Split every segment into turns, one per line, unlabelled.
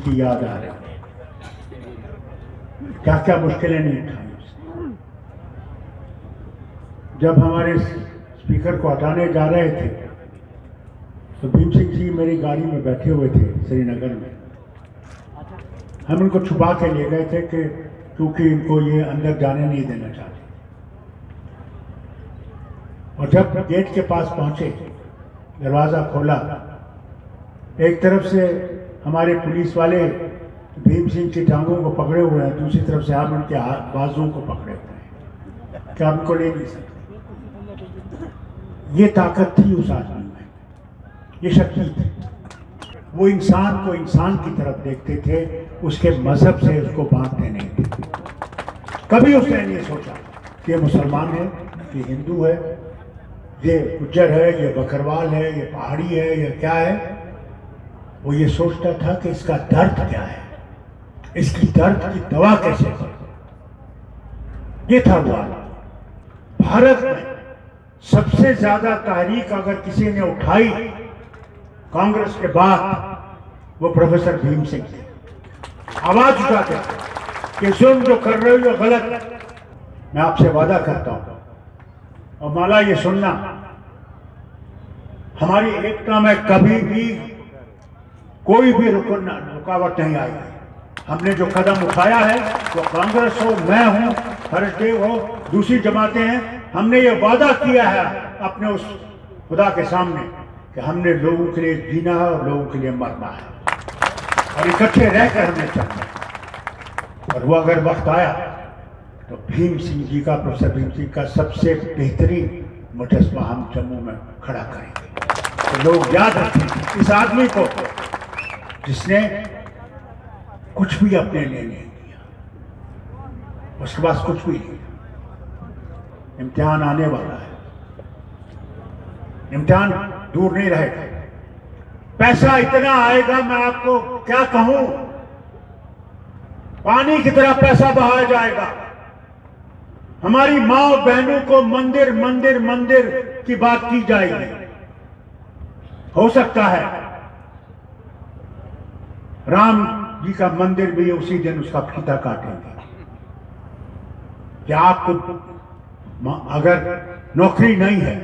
की याद आ रही है। क्या क्या मुश्किलें नहीं उठाई उसने। जब हमारे स्पीकर को हटाने जा रहे थे तो भीम सिंह जी मेरी गाड़ी में बैठे हुए थे श्रीनगर में। हम उनको छुपा के ले गए थे कि क्योंकि इनको ये अंदर जाने नहीं देना चाहते। और जब गेट के पास पहुंचे, दरवाज़ा खोला, एक तरफ से हमारे पुलिस वाले भीम सिंह की टांगों को पकड़े हुए हैं, दूसरी तरफ से हम उनके बाजुओं को पकड़े हुए हैं कि हमको ले नहीं सकते। ये ताकत थी उस आदमी में, ये शक्ति थी। वो इंसान को इंसान की तरफ देखते थे, उसके मजहब से उसको बांटते नहीं थे। कभी उसने नहीं सोचा कि ये मुसलमान है, ये हिंदू है, ये गुज्जर है, ये बकरवाल है, ये पहाड़ी है, ये क्या है। वो ये सोचता था कि इसका दर्द क्या है, इसकी दर्द की दवा कैसे करें। ये था वो। भारत में सबसे ज्यादा तहरीक अगर किसी ने उठाई कांग्रेस के बाद, वो प्रोफेसर भीम सिंह थे। आवाज उठाते कि जुल्म जो कर रहे हो ये गलत। मैं आपसे वादा करता हूं और माला ये सुनना, हमारी एकता में कभी भी कोई भी रुकावट नहीं आएगी। हमने जो कदम उठाया है, वो कांग्रेस हो, मैं हूं, हर्षदेव हो, दूसरी जमातें हैं, हमने ये वादा किया है अपने उस खुदा के सामने कि हमने लोगों के लिए जीना है और लोगों के लिए मरना है और इकट्ठे रहकर हमने चलना है। और वो अगर वक्त आया तो भीम सिंह जी का, प्रोफेसर भीम सिंह का सबसे बेहतरीन मुजस्मा हम जम्मू में खड़ा करेंगे। तो लोग याद रखें इस आदमी को जिसने कुछ भी अपने लिए नहीं किया, उसके पास कुछ भी नहीं। इम्तिहान आने वाला है, इम्तिहान दूर नहीं रहेगा। पैसा इतना आएगा, मैं आपको क्या कहूं, पानी की तरह पैसा बहाया जाएगा। हमारी मां और बहनों को मंदिर मंदिर मंदिर की बात की जाएगी। हो सकता है राम जी का मंदिर भी उसी दिन उसका फीता काटेंगे। क्या आपको अगर नौकरी नहीं है,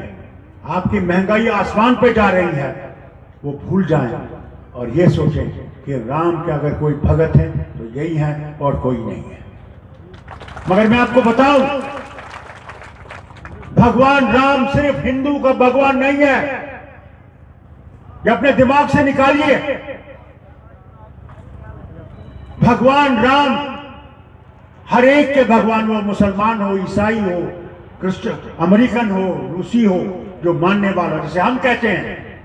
आपकी महंगाई आसमान पे जा रही है, वो भूल जाएं और ये सोचें कि राम के अगर कोई भगत है तो यही है और कोई नहीं है। मगर मैं आपको बताऊं, भगवान राम सिर्फ हिंदू का भगवान नहीं है। ये अपने दिमाग से निकालिए। भगवान राम हर एक के भगवान, वो मुसलमान हो, ईसाई हो, क्रिश्चियन, अमेरिकन हो, रूसी हो, जो मानने वाला, जैसे हम कहते हैं,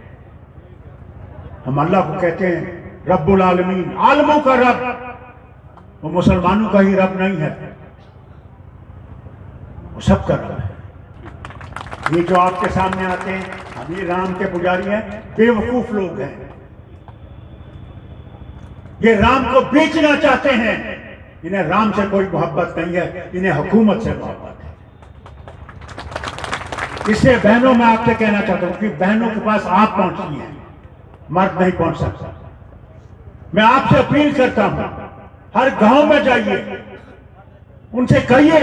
हम अल्लाह को कहते हैं रब्बुल आलमीन, आलमों का रब। वो मुसलमानों का ही रब नहीं है, वो सबका रब है। ये जो आपके सामने आते हैं, हम ये राम के पुजारी हैं, बेवकूफ लोग हैं। ये राम को बेचना चाहते हैं। इन्हें राम से कोई मोहब्बत नहीं है, इन्हें हुकूमत से मोहब्बत है। इसलिए बहनों, मैं आपसे कहना चाहता हूं कि बहनों के पास आप पहुंचती हैं, मर्द नहीं पहुंच सकता। मैं आपसे अपील करता हूं, हर गांव में जाइए, उनसे कहिए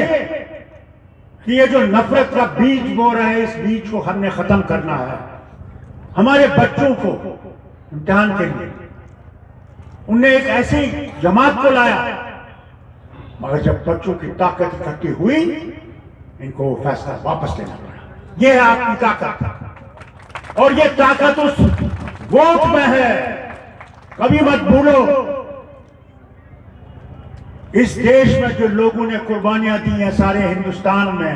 कि ये जो नफरत का बीज बो रहे हैं, इस बीज को हमने खत्म करना है। हमारे बच्चों को इम्तिहान के लिए उनने एक ऐसी जमात को लाया, मगर जब बच्चों की ताकत इकट्ठी हुई, इनको फैसला वापस लेना पड़ा। यह है आपकी ताकत, और यह ताकत उस वोट में है। कभी मत भूलो, इस देश में जो लोगों ने कुर्बानियां दी हैं, सारे हिंदुस्तान में,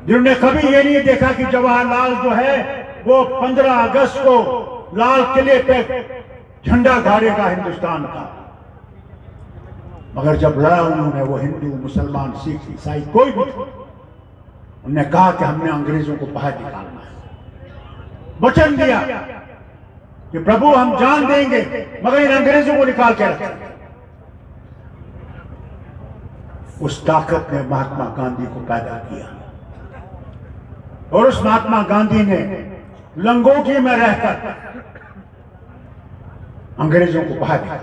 जिन्होंने कभी ये नहीं देखा कि जवाहरलाल जो है वो 15 अगस्त को लाल किले पे झंडा गाड़ेगा हिंदुस्तान का। मगर जब लड़ा उन्होंने, वो हिंदू, मुसलमान, सिख, ईसाई कोई भी, उन्होंने कहा कि हमने अंग्रेजों को बाहर निकालना है। वचन दिया कि प्रभु हम जान देंगे मगर इन अंग्रेजों को निकाल के रखेंगे। उस ताकत ने महात्मा गांधी को पैदा किया, और उस महात्मा गांधी ने लंगोटी में रहकर अंग्रेजों को बहा दिया।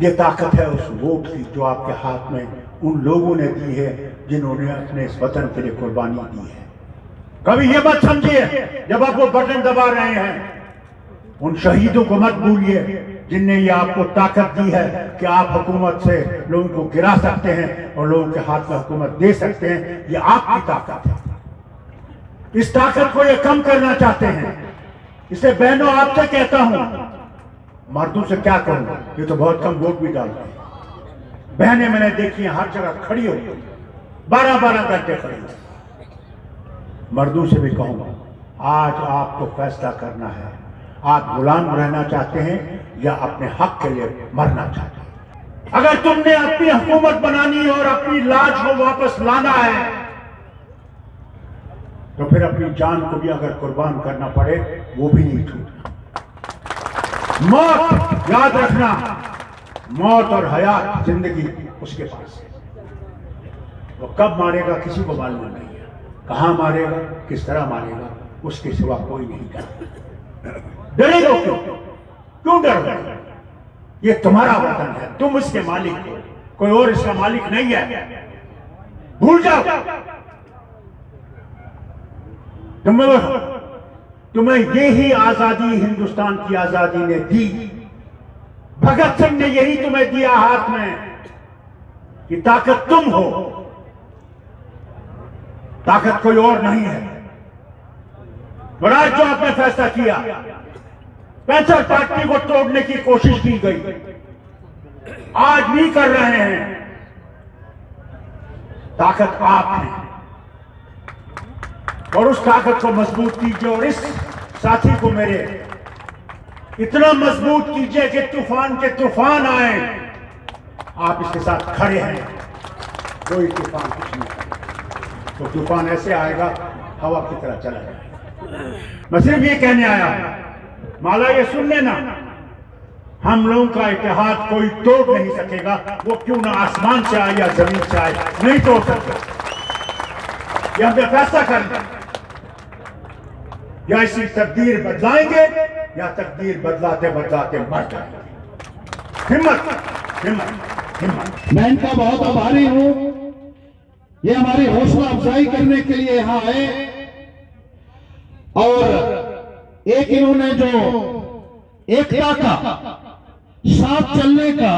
ये ताकत है उस वोट की जो आपके हाथ में उन लोगों ने दी है जिन्होंने अपने इस वतन के लिए कुर्बानी दी है। कभी ये मत समझिए जब आप वो बटन दबा रहे हैं, उन शहीदों को मत भूलिए जिनने ये आपको ताकत दी है कि आप हुकूमत से लोगों को गिरा सकते हैं और लोगों के हाथ में हुकूमत दे सकते हैं। ये आपकी ताकत है। इस ताकत को ये कम करना चाहते हैं। इसे बहनों आपसे कहता हूं, मर्दों से क्या कहूं, ये तो बहुत कम वोट भी डालते हैं। बहनें मैंने देखी हैं हर जगह खड़ी हो 12-12 घंटे खड़ी हो। मर्दों से भी कहूंगा, आज आपको फैसला करना है, आप गुलाम रहना चाहते हैं या अपने हक के लिए मरना चाहते हैं। अगर तुमने अपनी हुकूमत बनानी और अपनी लाज को वापस लाना है तो फिर अपनी जान को भी अगर कुर्बान करना पड़े वो भी नहीं छूटना। मौत याद रखना, मौत और हयात जिंदगी उसके पास है। वो कब मारेगा किसी को मालूम नहीं है, कहां मारेगा, किस तरह मारेगा, उसके सिवा कोई नहीं जानता। डरेगा क्यों डर रहे? ये तुम्हारा वतन है, तुम इसके मालिक हो, कोई और इसका मालिक नहीं है। भूल जाओ। तुम्हें ये ही आजादी हिंदुस्तान की आजादी ने दी। भगत सिंह ने यही तुम्हें दिया हाथ में कि ताकत तुम हो, ताकत कोई और नहीं है। और आज जो आपने फैसला किया, 65 पार्टी को तोड़ने की कोशिश की गई, आज भी कर रहे हैं। ताकत आप है और उस ताकत को मजबूत कीजिए और इस साथी को मेरे इतना मजबूत कीजिए कि तूफान के तूफान आए, आप इसके साथ खड़े हैं। कोई तूफान कुछ नहीं करेगा, तो तूफान ऐसे आएगा हवा की तरह चला जाएगा। मैं सिर्फ ये कहने आया हूं, माला ये सुन लेना, हम लोगों का इतिहाद कोई तोड़ नहीं सकेगा। वो क्यों ना आसमान से आए या जमीन से आए, नहीं तोड़ सकते। ये हमने फैसला कर लिया, या इसी तकदीर बदलाएंगे या तकदीर बदलाते बदलाते मर जाएंगे। हिम्मत हिम्मत हिम्मत।
मैं इनका बहुत आभारी हूं, ये हमारी हौसला अफजाई करने के लिए यहां आए और एक इन्होंने जो एकता का, साथ चलने का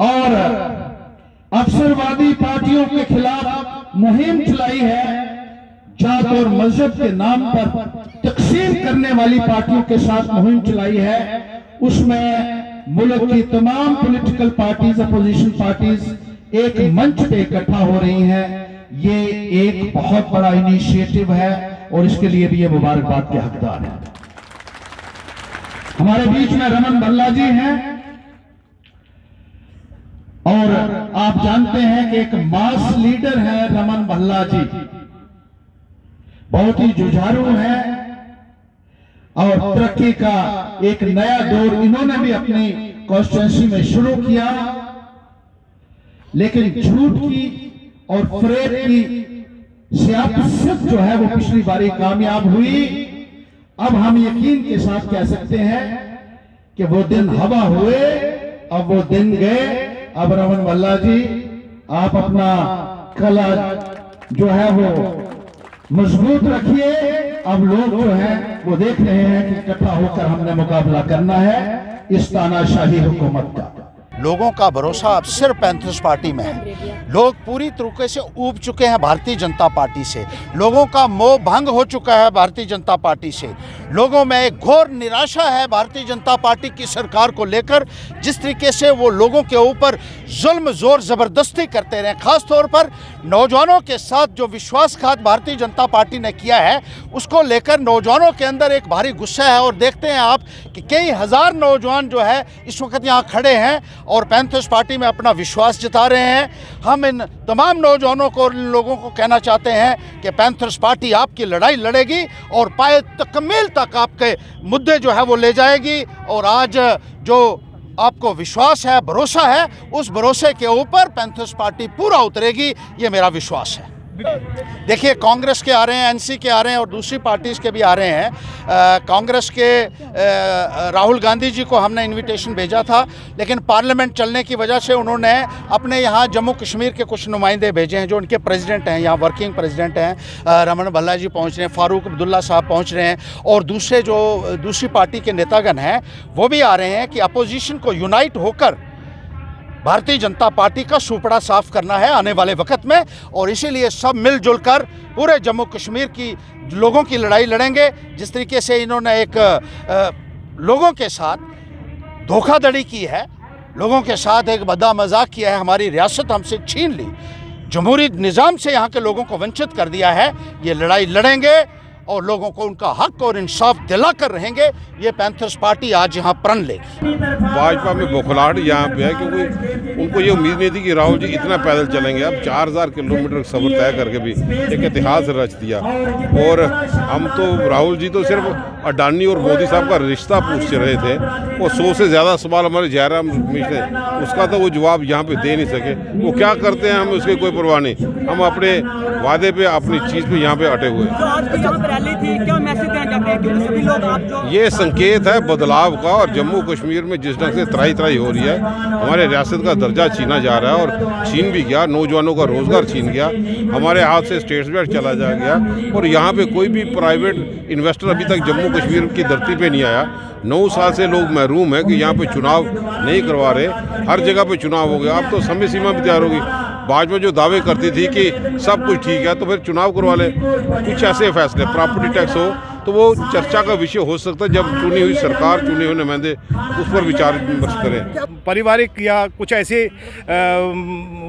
और अवसरवादी पार्टियों के खिलाफ मुहिम चलाई है, जात और मजहब के नाम पर तकसीम करने वाली पार्टियों के साथ मुहिम चलाई है, उसमें मुल्क की तमाम पॉलिटिकल पार्टीज, अपोजिशन पार्टीज एक मंच पे इकट्ठा हो रही हैं। ये एक बहुत बड़ा इनिशिएटिव है और इसके लिए भी ये मुबारकबाद के हकदार हैं। हमारे बीच में रमन भल्ला जी हैं और आप जानते हैं कि एक मास लीडर है रमन भल्ला जी, बहुत ही जुझारू हैं और तरक्की का एक नया दौर इन्होंने भी अपनी कॉन्स्टिट्यूएंसी में शुरू किया। लेकिन झूठ की और फरेब की सियासत जो है वो पिछली बारी कामयाब हुई। अब हम यकीन के साथ कह सकते हैं कि वो दिन हवा हुए, अब वो दिन गए। अब रमन भल्ला जी, आप अपना कला जो है वो मजबूत रखिए। अब लोग जो हैं वो देख रहे हैं कि इकट्ठा होकर हमने मुकाबला करना है इस तानाशाही हुकूमत का।
लोगों का भरोसा अब सिर्फ पैंथर्स पार्टी में है। लोग पूरी तरीके से ऊब चुके हैं भारतीय जनता पार्टी से। लोगों का मोह भंग हो चुका है भारतीय जनता पार्टी से। लोगों में एक घोर निराशा है भारतीय जनता पार्टी की सरकार को लेकर। जिस तरीके से वो लोगों के ऊपर जुल्म जोर ज़बरदस्ती करते रहे, ख़ास तौर पर नौजवानों के साथ जो विश्वासघात भारतीय जनता पार्टी ने किया है, उसको लेकर नौजवानों के अंदर एक भारी गुस्सा है। और देखते हैं आप कि कई हज़ार नौजवान जो है इस वक्त यहाँ खड़े हैं और पैंथर्स पार्टी में अपना विश्वास जता रहे हैं। हम इन तमाम नौजवानों को और इन लोगों को कहना चाहते हैं कि पैंथर्स पार्टी आपकी लड़ाई लड़ेगी और पाए तकमील तक आपके मुद्दे जो है वो ले जाएगी। और आज जो आपको विश्वास है, भरोसा है, उस भरोसे के ऊपर पैंथर्स पार्टी पूरा उतरेगी, ये मेरा विश्वास है। देखिए, कांग्रेस के आ रहे हैं, एनसी के आ रहे हैं और दूसरी पार्टीज़ के भी आ रहे हैं। कांग्रेस के राहुल गांधी जी को हमने इनविटेशन भेजा था, लेकिन पार्लियामेंट चलने की वजह से उन्होंने अपने यहाँ जम्मू कश्मीर के कुछ नुमाइंदे भेजे हैं, जो उनके प्रेसिडेंट हैं, यहाँ वर्किंग प्रेसिडेंट हैं। रमन भल्ला जी पहुँच रहे हैं, फारूक अब्दुल्ला साहब पहुँच रहे हैं और दूसरे जो दूसरी पार्टी के नेतागण हैं वो भी आ रहे हैं कि अपोजिशन को यूनाइट होकर भारतीय जनता पार्टी का सुपड़ा साफ करना है आने वाले वक्त में, और इसीलिए सब मिलजुल कर पूरे जम्मू कश्मीर की लोगों की लड़ाई लड़ेंगे। जिस तरीके से इन्होंने एक लोगों के साथ धोखाधड़ी की है, लोगों के साथ एक बदा मजाक किया है, हमारी रियासत हमसे छीन ली, जमहूरी निज़ाम से यहाँ के लोगों को वंचित कर दिया है, ये लड़ाई लड़ेंगे और लोगों को उनका हक और इंसाफ दिलाकर रहेंगे। ये पैंथर्स पार्टी आज यहाँ प्रण ले।
भाजपा में बौखलाहट यहाँ पे है, क्योंकि उनको ये उम्मीद नहीं थी कि राहुल जी इतना पैदल चलेंगे। अब 4000 किलोमीटर का सफ़र तय करके भी एक इतिहास रच दिया। और हम तो राहुल जी तो सिर्फ अडानी और मोदी साहब का रिश्ता पूछ रहे थे, और 100 से ज़्यादा सवाल हमारे जयराम रमेश ने, उसका तो वो जवाब यहाँ पे दे नहीं सके। वो क्या करते हैं हमें उसकी कोई परवाह नहीं, हम अपने वादे पे अपनी चीज़ पे यहाँ पे अटे हुए हैं।
रैली थी, क्या मैसेज देना चाहते हैं कि सभी लोग आप जो
ये संकेत है बदलाव का, और जम्मू कश्मीर में जिस ढंग से त्राही त्राही हो रही है, हमारे रियासत का दर्जा छीना जा रहा है और छीन भी गया, नौजवानों का रोजगार छीन गया, हमारे हाथ से स्टेट्स वेट चला जा गया, और यहाँ पे कोई भी प्राइवेट इन्वेस्टर अभी तक जम्मू कश्मीर की धरती पे नहीं आया। 9 साल से लोग महरूम है कि यहाँ पे चुनाव नहीं करवा रहे, हर जगह पे चुनाव हो गया। अब तो समय सीमा भी तैयार होगी। भाजपा जो दावे करती थी कि सब कुछ ठीक है तो फिर चुनाव करवा ले। कुछ ऐसे फैसले, प्रॉपर्टी टैक्स हो तो वो चर्चा का विषय हो सकता है, जब चुनी हुई सरकार, चुने हुए नुमाइंदे उस पर विचार विमर्श करें।
पारिवारिक या कुछ ऐसी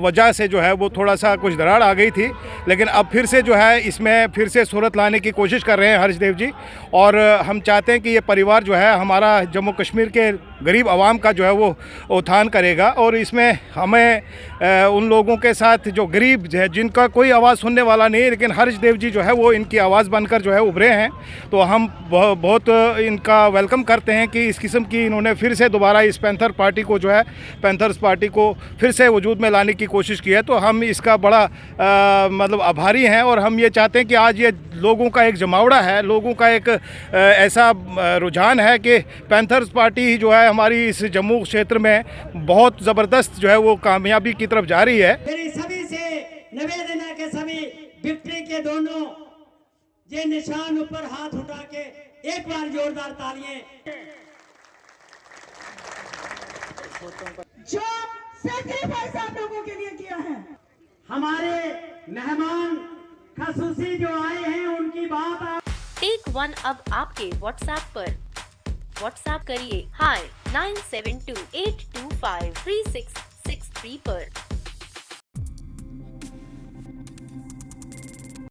वजह से जो है वो थोड़ा सा कुछ दरार आ गई थी, लेकिन अब फिर से जो है इसमें फिर से सूरत लाने की कोशिश कर रहे हैं हर्षदेव जी, और हम चाहते हैं कि ये परिवार जो है हमारा जम्मू कश्मीर के गरीब आवाम का जो है वो उत्थान करेगा, और इसमें हमें उन लोगों के साथ जो गरीब है, जिनका कोई आवाज़ सुनने वाला नहीं है, लेकिन हर्षदेव जी जो है वो इनकी आवाज़ बनकर जो है उभरे हैं, तो हम बहुत इनका वेलकम करते हैं कि इस किस्म की इन्होंने फिर से दोबारा इस पैंथर पार्टी को जो है, पैंथर्स पार्टी को फिर से वजूद में लाने की कोशिश की है। तो हम इसका बड़ा मतलब आभारी हैं, और हम ये चाहते हैं कि आज ये लोगों का एक जमावड़ा है, लोगों का एक ऐसा रुझान है कि पैंथर्स पार्टी जो है हमारी इस जम्मू क्षेत्र में बहुत ज़बरदस्त जो है वो कामयाबी की तरफ जा रही है।
मेरी सभी से निवेदन है कि सभी विक्ट्री के दोनों ये निशान ऊपर हाथ उठा के एक बार जोरदार तालियां। जो सैक्रिफाइस आप लोगों के लिए किया है, हमारे मेहमान खसूसी जो आए हैं उनकी बात आप
टेक वन अब आपके व्हाट्सएप पर। व्हाट्सएप करिए हाय 9728253663 पर।